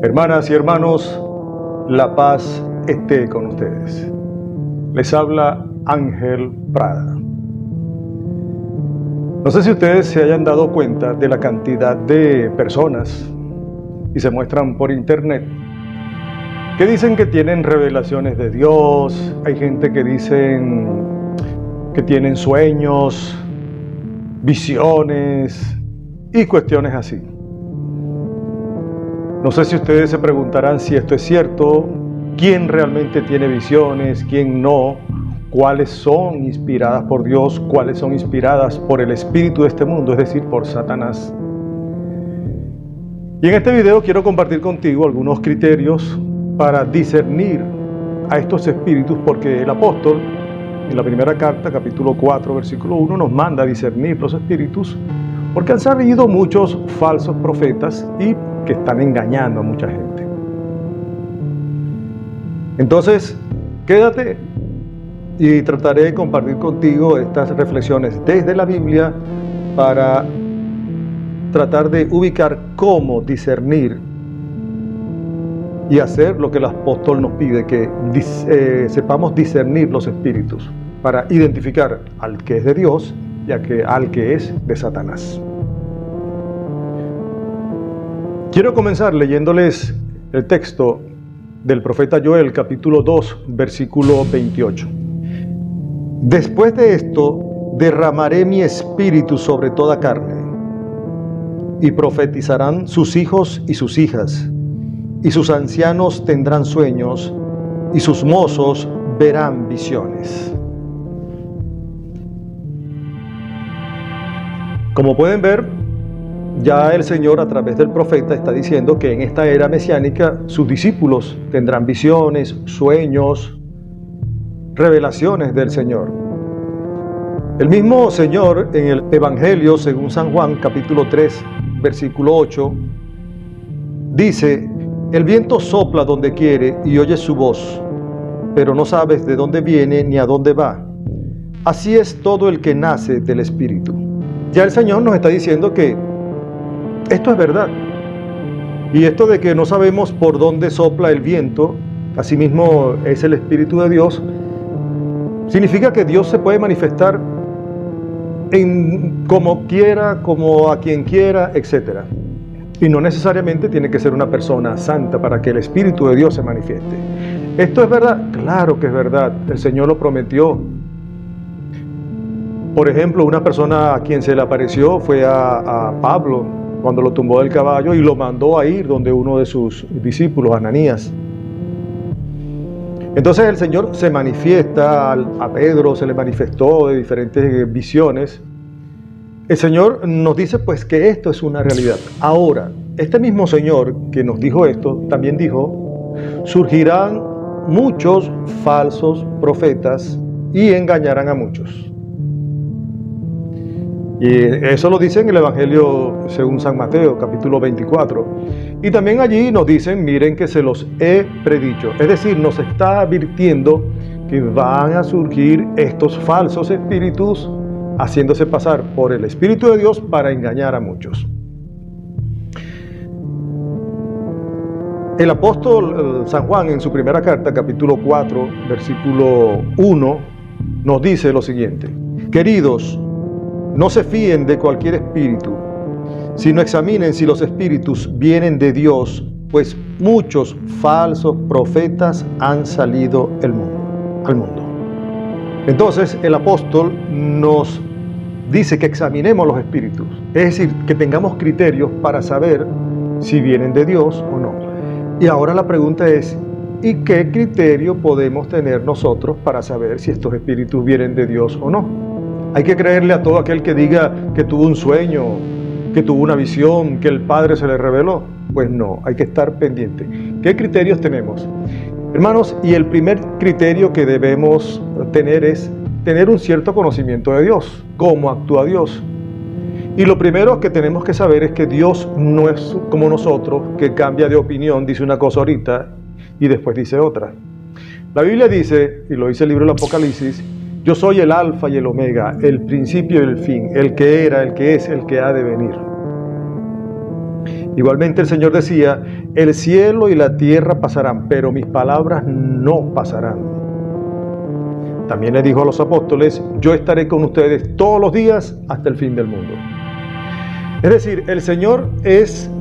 Hermanas y hermanos, la paz esté con ustedes. Les habla Ángel Prada. No sé si ustedes se hayan dado cuenta de la cantidad de personas, y se muestran por internet, que dicen que tienen revelaciones de Dios. Hay gente que dicen que tienen sueños, visiones y cuestiones así. No sé si ustedes se preguntarán si esto es cierto, quién realmente tiene visiones, quién no, cuáles son inspiradas por Dios, cuáles son inspiradas por el espíritu de este mundo, es decir, por Satanás. Y en este video quiero compartir contigo algunos criterios para discernir a estos espíritus, porque el apóstol en la primera carta, capítulo 4, versículo 1, nos manda a discernir los espíritus, porque han salido muchos falsos profetas y que están engañando a mucha gente. Entonces, quédate y trataré de compartir contigo estas reflexiones desde la Biblia para tratar de ubicar cómo discernir y hacer lo que el apóstol nos pide, que sepamos discernir los espíritus para identificar al que es de Dios y al que es de Satanás. Quiero comenzar leyéndoles el texto del profeta Joel, capítulo 2, versículo 28. Después de esto, derramaré mi espíritu sobre toda carne, y profetizarán sus hijos y sus hijas, y sus ancianos tendrán sueños, y sus mozos verán visiones. Como pueden ver, ya el Señor a través del profeta está diciendo que en esta era mesiánica sus discípulos tendrán visiones, sueños, revelaciones del Señor. El mismo Señor en el Evangelio según San Juan, capítulo 3, versículo 8, dice: el viento sopla donde quiere y oyes su voz, pero no sabes de dónde viene ni a dónde va. Así es todo el que nace del Espíritu. Ya el Señor nos está diciendo que esto es verdad. Y esto de que no sabemos por dónde sopla el viento, asimismo es el Espíritu de Dios, significa que Dios se puede manifestar en como quiera, como a quien quiera, etc. Y no necesariamente tiene que ser una persona santa para que el Espíritu de Dios se manifieste. ¿Esto es verdad? Claro que es verdad. El Señor lo prometió. Por ejemplo, una persona a quien se le apareció fue a Pablo cuando lo tumbó del caballo y lo mandó a ir donde uno de sus discípulos, Ananías. Entonces el Señor se manifiesta a Pedro, se le manifestó de diferentes visiones. El Señor nos dice pues que esto es una realidad. Ahora, este mismo Señor que nos dijo esto, también dijo: surgirán muchos falsos profetas y engañarán a muchos. Y eso lo dice en el Evangelio según San Mateo, capítulo 24. Y también allí nos dicen: miren que se los he predicho. Es decir, nos está advirtiendo que van a surgir estos falsos espíritus haciéndose pasar por el Espíritu de Dios para engañar a muchos. El apóstol San Juan en su primera carta, capítulo 4, versículo 1, nos dice lo siguiente: queridos, no se fíen de cualquier espíritu, sino examinen si los espíritus vienen de Dios, pues muchos falsos profetas han salido al mundo. Entonces el apóstol nos dice que examinemos los espíritus, es decir, que tengamos criterios para saber si vienen de Dios o no. Y ahora la pregunta es: ¿y qué criterio podemos tener nosotros para saber si estos espíritus vienen de Dios o no? ¿Hay que creerle a todo aquel que diga que tuvo un sueño, que tuvo una visión, que el Padre se le reveló? Pues no, hay que estar pendiente. ¿Qué criterios tenemos? Hermanos, y el primer criterio que debemos tener es tener un cierto conocimiento de Dios, cómo actúa Dios. Y lo primero que tenemos que saber es que Dios no es como nosotros, que cambia de opinión, dice una cosa ahorita y después dice otra. La Biblia dice, y lo dice el libro del Apocalipsis, Yo soy el alfa y el omega, el principio y el fin, el que era, el que es, el que ha de venir. Igualmente el Señor decía, el cielo y la tierra pasarán, pero mis palabras no pasarán. También le dijo a los apóstoles, yo estaré con ustedes todos los días hasta el fin del mundo. Es decir, el Señor es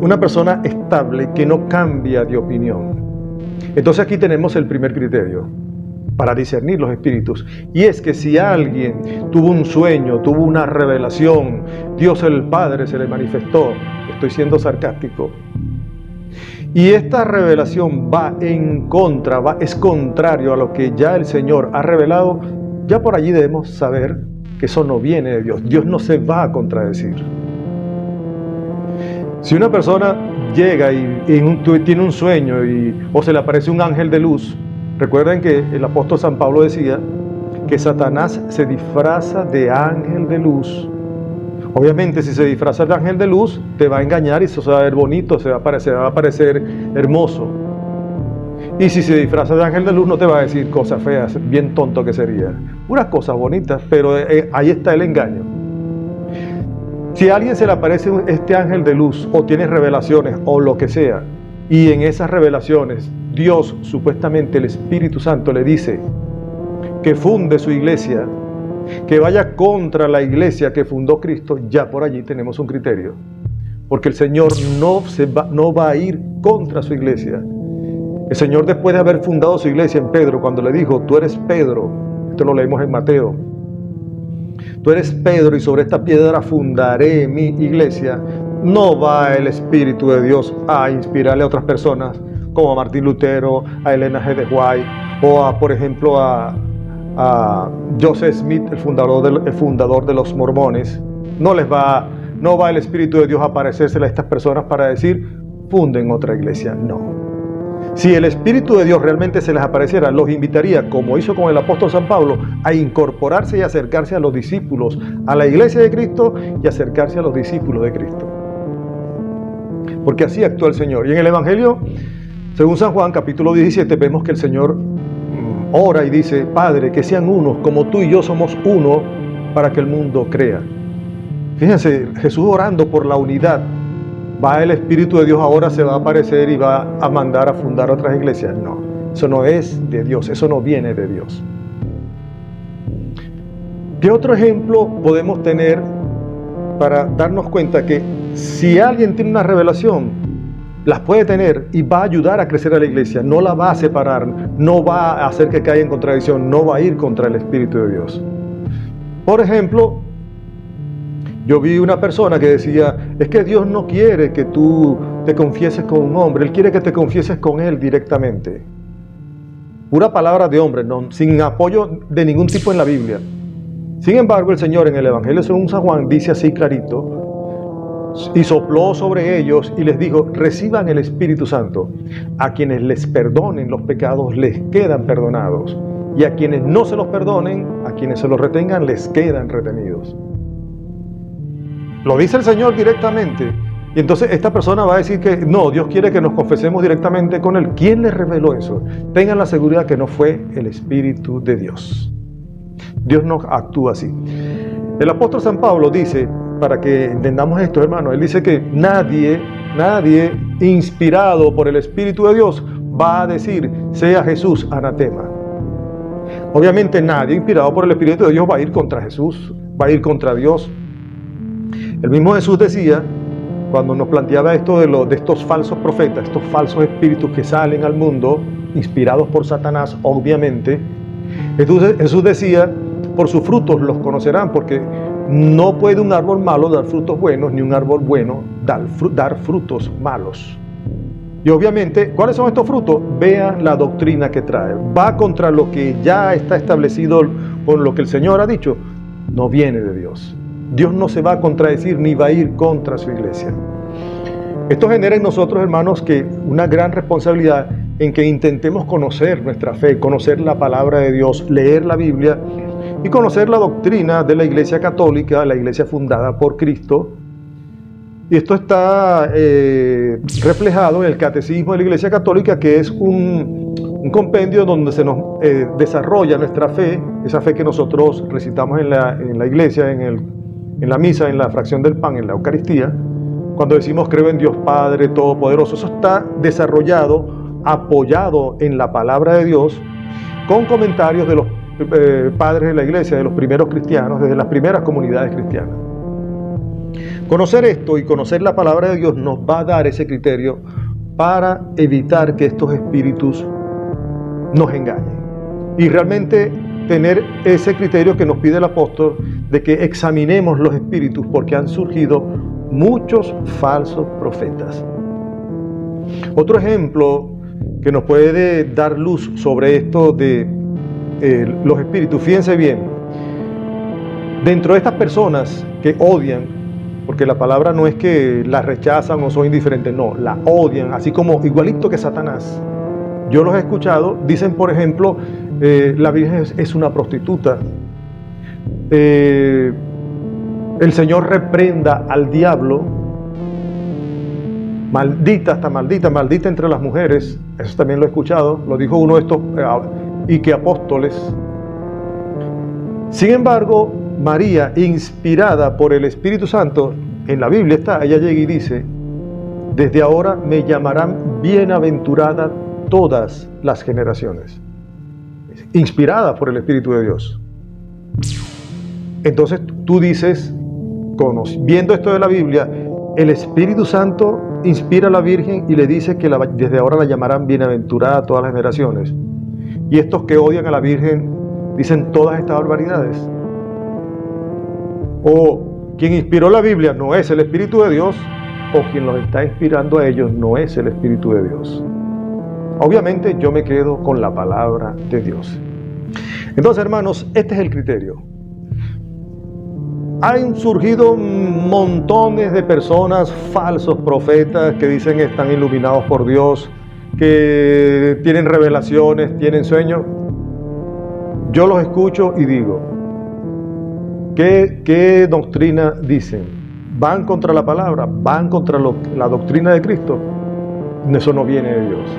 una persona estable que no cambia de opinión. Entonces aquí tenemos el primer criterio para discernir los espíritus, y es que si alguien tuvo un sueño, tuvo una revelación, Dios el Padre se le manifestó, estoy siendo sarcástico, y esta revelación es contrario a lo que ya el Señor ha revelado, ya por allí debemos saber que eso no viene de Dios. Dios no se va a contradecir. Si una persona llega y tiene un sueño o se le aparece un ángel de luz, recuerden que el apóstol San Pablo decía que Satanás se disfraza de ángel de luz. Obviamente, si se disfraza de ángel de luz, te va a engañar y eso se va a ver bonito, se va a parecer hermoso. Y si se disfraza de ángel de luz, no te va a decir cosas feas, bien tonto que sería. Unas cosas bonitas, pero ahí está el engaño. Si a alguien se le aparece este ángel de luz, o tiene revelaciones, o lo que sea, y en esas revelaciones, Dios, supuestamente el Espíritu Santo, le dice que funde su iglesia, que vaya contra la iglesia que fundó Cristo, ya por allí tenemos un criterio. Porque el Señor no va a ir contra su iglesia. El Señor, después de haber fundado su iglesia en Pedro, cuando le dijo, tú eres Pedro, esto lo leemos en Mateo, tú eres Pedro y sobre esta piedra fundaré mi iglesia, no va el Espíritu de Dios a inspirarle a otras personas, como a Martín Lutero, a Elena G. de White, o por ejemplo a Joseph Smith, el fundador de los mormones. No va el Espíritu de Dios a aparecérsele a estas personas para decir, funden otra iglesia. No. Si el Espíritu de Dios realmente se les apareciera, los invitaría, como hizo con el apóstol San Pablo, a incorporarse y acercarse a los discípulos, a la iglesia de Cristo y acercarse a los discípulos de Cristo. Porque así actúa el Señor. Y en el Evangelio, según San Juan, capítulo 17, vemos que el Señor ora y dice, Padre, que sean unos, como tú y yo somos uno, para que el mundo crea. Fíjense, Jesús orando por la unidad. ¿Va el Espíritu de Dios ahora, se va a aparecer y va a mandar a fundar otras iglesias? No, eso no es de Dios, eso no viene de Dios. ¿Qué otro ejemplo podemos tener para darnos cuenta que si alguien tiene una revelación, las puede tener y va a ayudar a crecer a la iglesia, no la va a separar, no va a hacer que caiga en contradicción, no va a ir contra el Espíritu de Dios? Por ejemplo, yo vi una persona que decía, es que Dios no quiere que tú te confieses con un hombre, Él quiere que te confieses con Él directamente. Pura palabra de hombre, no, sin apoyo de ningún tipo en la Biblia. Sin embargo, el Señor en el Evangelio según San Juan dice así clarito, y sopló sobre ellos y les dijo, reciban el Espíritu Santo. A quienes les perdonen los pecados les quedan perdonados, y a quienes no se los perdonen, a quienes se los retengan, les quedan retenidos. Lo dice el Señor directamente. Y entonces esta persona va a decir que no, Dios quiere que nos confesemos directamente con Él. ¿Quién les reveló eso? Tengan la seguridad que no fue el Espíritu de Dios. Dios no actúa así. El apóstol San Pablo dice, para que entendamos esto, hermano, él dice que nadie inspirado por el Espíritu de Dios va a decir, sea Jesús anatema. Obviamente nadie inspirado por el Espíritu de Dios va a ir contra Jesús, va a ir contra Dios. El mismo Jesús decía, cuando nos planteaba esto de estos falsos profetas, estos falsos espíritus que salen al mundo, inspirados por Satanás, obviamente, Jesús decía, por sus frutos los conocerán, porque no puede un árbol malo dar frutos buenos, ni un árbol bueno dar frutos malos. Y obviamente, ¿cuáles son estos frutos? Vean la doctrina que trae. ¿Va contra lo que ya está establecido con lo que el Señor ha dicho? No viene de Dios. Dios no se va a contradecir ni va a ir contra su iglesia. Esto genera en nosotros, hermanos, que una gran responsabilidad en que intentemos conocer nuestra fe, conocer la palabra de Dios, leer la Biblia y conocer la doctrina de la Iglesia Católica, la iglesia fundada por Cristo. Y esto está reflejado en el Catecismo de la Iglesia Católica, que es un un compendio donde se nos desarrolla nuestra fe, esa fe que nosotros recitamos en la iglesia, en la misa, en la fracción del pan, en la Eucaristía, cuando decimos creo en Dios Padre Todopoderoso. Eso está desarrollado, apoyado en la palabra de Dios, con comentarios de los padres de la iglesia, de los primeros cristianos, desde las primeras comunidades cristianas. Conocer esto y conocer la palabra de Dios nos va a dar ese criterio para evitar que estos espíritus nos engañen. Y realmente tener ese criterio que nos pide el apóstol de que examinemos los espíritus, porque han surgido muchos falsos profetas. Otro ejemplo que nos puede dar luz sobre esto de los espíritus, fíjense bien, dentro de estas personas que odian, porque la palabra no es que la rechazan o son indiferentes, no, la odian, así como igualito que Satanás. Yo los he escuchado, dicen por ejemplo, la Virgen es una prostituta, el Señor reprenda al diablo, maldita, hasta maldita entre las mujeres, eso también lo he escuchado, lo dijo uno de estos y que apóstoles. Sin embargo, María, inspirada por el Espíritu Santo, en la Biblia está, ella llega y dice, desde ahora me llamarán bienaventurada todas las generaciones. Inspirada por el Espíritu de Dios. Entonces tú dices, viendo esto de la Biblia, el Espíritu Santo inspira a la Virgen y le dice que desde ahora la llamarán bienaventurada a todas las generaciones. Y estos que odian a la Virgen dicen todas estas barbaridades. O quien inspiró la Biblia no es el Espíritu de Dios, o quien los está inspirando a ellos no es el Espíritu de Dios. Obviamente yo me quedo con la palabra de Dios. Entonces, hermanos, este es el criterio. Han surgido montones de personas, falsos profetas, que dicen que están iluminados por Dios, que tienen revelaciones, tienen sueños. Yo los escucho y digo, ¿qué doctrina dicen? ¿Van contra la palabra? ¿Van contra la doctrina de Cristo? Eso no viene de Dios.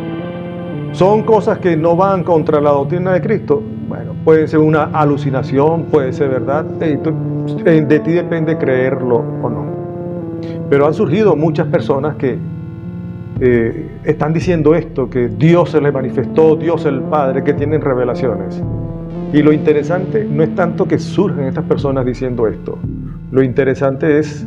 ¿Son cosas que no van contra la doctrina de Cristo? Bueno, puede ser una alucinación, puede ser verdad. De ti depende creerlo o no. Pero han surgido muchas personas que están diciendo esto, que Dios se les manifestó, Dios el Padre, que tienen revelaciones. Y lo interesante no es tanto que surjan estas personas diciendo esto. Lo interesante es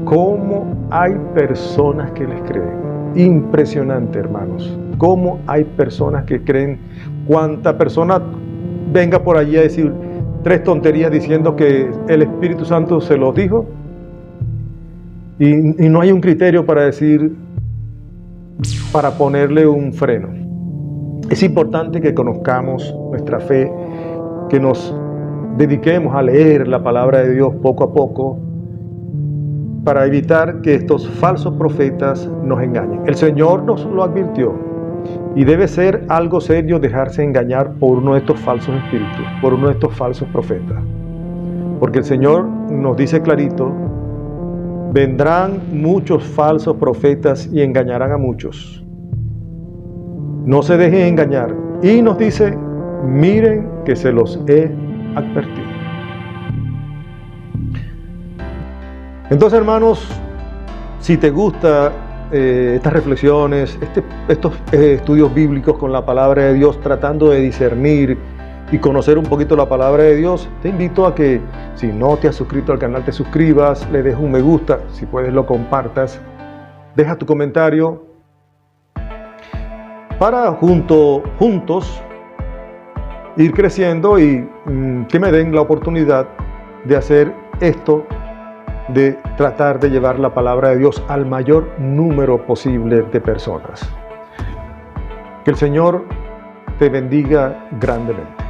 cómo hay personas que les creen. Impresionante, hermanos. Cómo hay personas que creen. Cuánta persona venga por allí a decir 3 tonterías diciendo que el Espíritu Santo se los dijo, y no hay un criterio para decir, para ponerle un freno. Es importante que conozcamos nuestra fe, que nos dediquemos a leer la palabra de Dios poco a poco, para evitar que estos falsos profetas nos engañen. El Señor nos lo advirtió, y debe ser algo serio dejarse engañar por uno de estos falsos espíritus, por uno de estos falsos profetas. Porque el Señor nos dice clarito, vendrán muchos falsos profetas y engañarán a muchos. No se dejen engañar. Y nos dice, miren que se los he advertido. Entonces, hermanos, si te gusta estas reflexiones, estos estudios bíblicos con la palabra de Dios, tratando de discernir y conocer un poquito la palabra de Dios, te invito a que, si no te has suscrito al canal, te suscribas, le des un me gusta, si puedes lo compartas, deja tu comentario para juntos ir creciendo y que me den la oportunidad de hacer esto, de tratar de llevar la palabra de Dios al mayor número posible de personas. Que el Señor te bendiga grandemente.